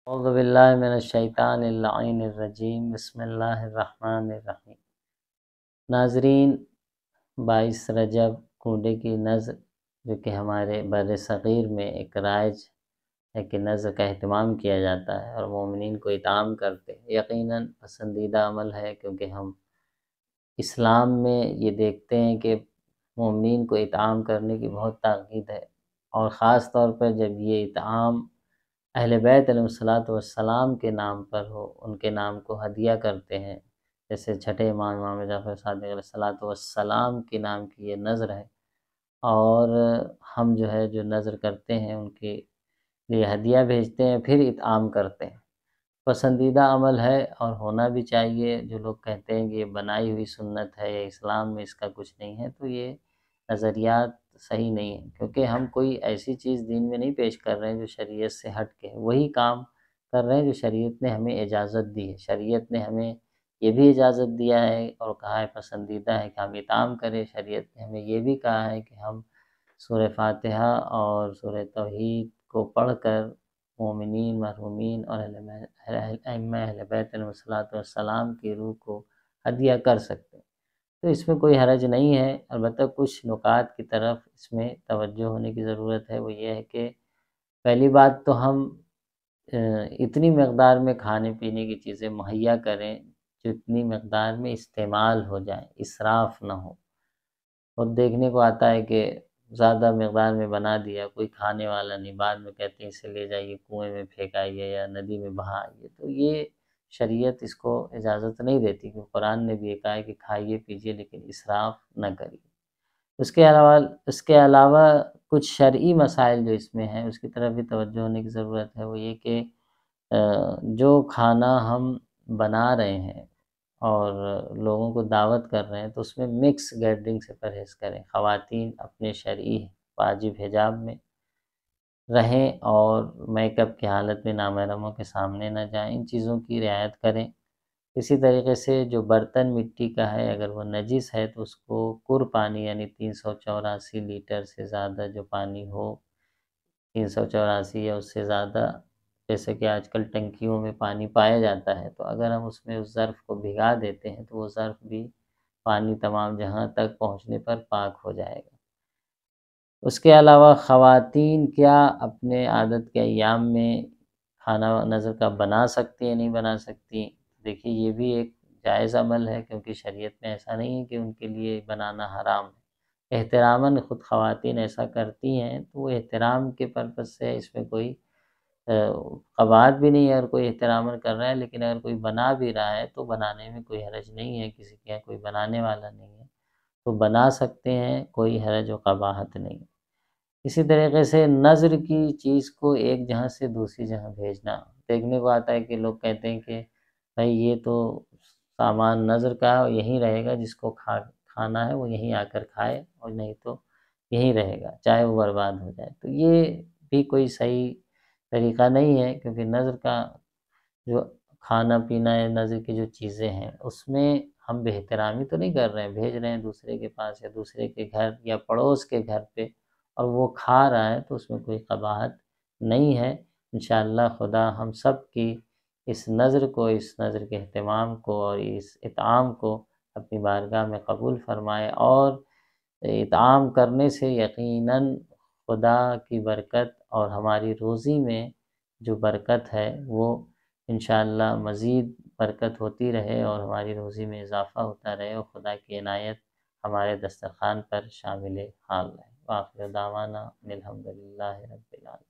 اعوذ باللہ من الشیطان اللعین الرجیم، بسم اللہ الرحمن الرحیم۔ ناظرین، 22 رجب کنڈے کی نذر، جو کہ ہمارے بر صغیر میں ایک رائج ہے کہ نذر کا اہتمام کیا جاتا ہے اور مومنین کو اطعام کرتے ہیں، یقیناً پسندیدہ عمل ہے، کیونکہ ہم اسلام میں یہ دیکھتے ہیں کہ مومنین کو اطعام کرنے کی بہت تاکید ہے، اور خاص طور پر جب یہ اطعام اہل بیت علیہ الصلوۃ والسلام کے نام پر ہو، ان کے نام کو ہدیہ کرتے ہیں، جیسے چھٹے امام جعفر صادق علیہ الصلوۃ والسلام کے نام کی یہ نذر ہے، اور ہم جو نذر کرتے ہیں ان کے لیے ہدیہ بھیجتے ہیں، پھر اطعام کرتے ہیں۔ پسندیدہ عمل ہے اور ہونا بھی چاہیے۔ جو لوگ کہتے ہیں کہ یہ بنائی ہوئی سنت ہے یا اسلام میں اس کا کچھ نہیں ہے، تو یہ نظریات صحیح نہیں ہیں، کیونکہ ہم کوئی ایسی چیز دین میں نہیں پیش کر رہے ہیں جو شریعت سے ہٹ کے ہے، وہی کام کر رہے ہیں جو شریعت نے ہمیں اجازت دی ہے۔ شریعت نے ہمیں یہ بھی اجازت دیا ہے اور کہا ہے پسندیدہ ہے کہ ہم اطعام کریں۔ شریعت نے ہمیں یہ بھی کہا ہے کہ ہم سورہ فاتحہ اور سورہ توحید کو پڑھ کر مومنین، مرحومین اور ائمہ اہل بیت علیہ الصلوۃ والسلام کی روح کو ہدیہ کر سکتے ہیں، تو اس میں کوئی حرج نہیں ہے۔ البتہ کچھ نکات کی طرف اس میں توجہ ہونے کی ضرورت ہے، وہ یہ ہے کہ پہلی بات تو ہم اتنی مقدار میں کھانے پینے کی چیزیں مہیا کریں جو اتنی مقدار میں استعمال ہو جائیں، اسراف نہ ہو۔ اور دیکھنے کو آتا ہے کہ زیادہ مقدار میں بنا دیا، کوئی کھانے والا نہیں، بعد میں کہتے ہیں اسے لے جائیے کنویں میں پھینکائیے یا ندی میں بہائیے، تو یہ شریعت اس کو اجازت نہیں دیتی، کہ قرآن نے بھی یہ کہا ہے کہ کھائیے پیجیے لیکن اسراف نہ کریے۔ اس کے علاوہ کچھ شرعی مسائل جو اس میں ہیں اس کی طرف بھی توجہ ہونے کی ضرورت ہے، وہ یہ کہ جو کھانا ہم بنا رہے ہیں اور لوگوں کو دعوت کر رہے ہیں تو اس میں مکس گیدرنگ سے پرہیز کریں۔ خواتین اپنے شرعی واجب حجاب میں رہیں اور میک اپ کی حالت میں نامحرموں کے سامنے نہ جائیں، ان چیزوں کی رعایت کریں۔ اسی طریقے سے جو برتن مٹی کا ہے، اگر وہ نجس ہے تو اس کو کُر پانی یعنی 384 لیٹر سے زیادہ جو پانی ہو، 384 یا اس سے زیادہ، جیسے کہ آج کل ٹنکیوں میں پانی پایا جاتا ہے، تو اگر ہم اس میں اس ظرف کو بھگا دیتے ہیں تو وہ ظرف بھی پانی تمام جہاں تک پہنچنے پر پاک ہو جائے گا۔ اس کے علاوہ خواتین کیا اپنے عادت کے ایام میں کھانا نذر کا بنا سکتی ہیں نہیں بنا سکتی؟ دیکھیے یہ بھی ایک جائز عمل ہے، کیونکہ شریعت میں ایسا نہیں ہے کہ ان کے لیے بنانا حرام ہے۔ احتراماً خود خواتین ایسا کرتی ہیں تو وہ احترام کے پرپس سے اس میں کوئی قباحت بھی نہیں ہے، اگر کوئی احتراماً کر رہا ہے، لیکن اگر کوئی بنا بھی رہا ہے تو بنانے میں کوئی حرج نہیں ہے، کسی کے یہاں کوئی بنانے والا نہیں ہے تو بنا سکتے ہیں، کوئی حرج و قباحت نہیں۔ اسی طریقے سے نذر کی چیز کو ایک جہاں سے دوسری جگہ بھیجنا، دیکھنے کو آتا ہے کہ لوگ کہتے ہیں کہ بھائی یہ تو سامان نذر کا ہے اور یہیں رہے گا، جس کو کھانا ہے وہ یہیں آ کر کھائے اور نہیں تو یہیں رہے گا، چاہے وہ برباد ہو جائے، تو یہ بھی کوئی صحیح طریقہ نہیں ہے، کیونکہ نذر کا جو کھانا پینا ہے، نذر کی جو چیزیں ہیں اس میں ہم بے احترامی تو نہیں کر رہے ہیں، بھیج رہے ہیں دوسرے کے پاس یا دوسرے کے گھر یا پڑوس کے گھر پہ، اور وہ کھا رہا ہے تو اس میں کوئی قباحت نہیں ہے۔ انشاءاللہ خدا ہم سب کی اس نذر کو، اس نذر کے اہتمام کو اور اس اطعام کو اپنی بارگاہ میں قبول فرمائے، اور اطعام کرنے سے یقیناً خدا کی برکت اور ہماری روزی میں جو برکت ہے وہ انشاءاللہ مزید برکت ہوتی رہے اور ہماری روزی میں اضافہ ہوتا رہے، اور خدا کی عنایت ہمارے دسترخوان پر شامل حال رہے۔ وآخر دعوانا ان الحمدللہ رب العالمین۔